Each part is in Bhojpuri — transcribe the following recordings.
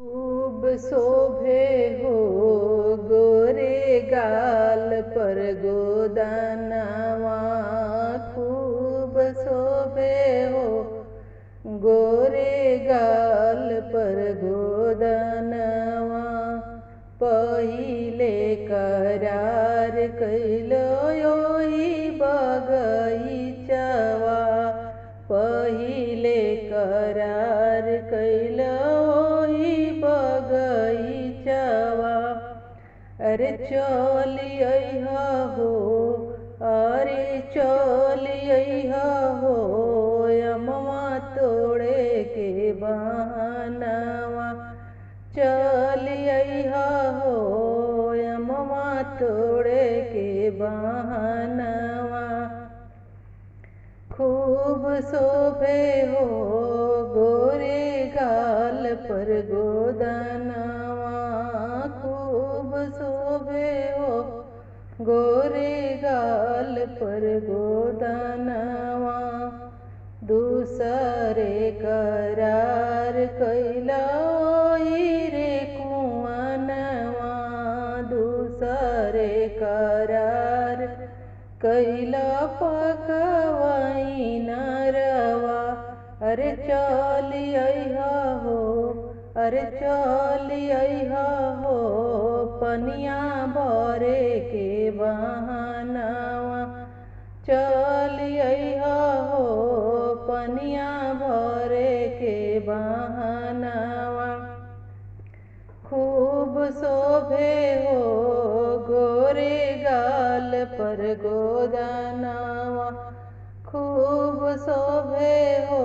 खूब शोभे हो गोरे गाल पर गोदनवा। खूब शोभे हो गोरे गाल पर गोदनवा। पहिले करार कैलो योही बगीचवा। पहिले करार कैलो ओही बगीचवा। अरे चलिया हो, अरे चलिया हो, अमवा तोड़े के बहनवा। चलिया हो, अमवा तोड़े के बहनवा। खूब शोभे हो गोरे गाल पर गोदनवा। खूब शोभे हो गोरे गाल पर गोदनवा। दूसरे करार कैला ओही रे कुआनवा। दूसरे करार कैला पकवाई नरवा। अरे चलिया हो, अरे चलिया हो, पनिया भरे के बहनवा। चलिया हो, पनिया भरे के बहनवा। खूब शोभे हो गोरे गाल पर गोदनवा। खूब शोभे हो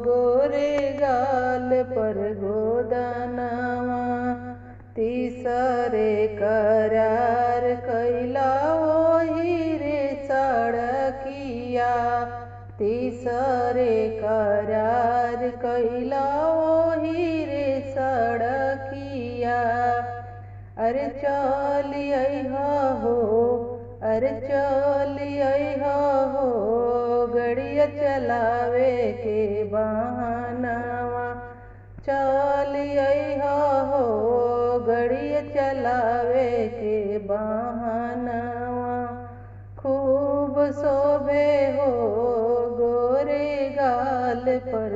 गोरे गाल पर गोदनवा। तीसरे करार कैला ओही रे सड़किया। तीसरे करार कैला ओही रे सड़किया। अरे चलिया हो, अरे चलिया हो, गड़िया चलावे के बहनवा। चलिया हो, गड़िया चलावे के बहनवा। खूब शोभे हो गोरे गाल पर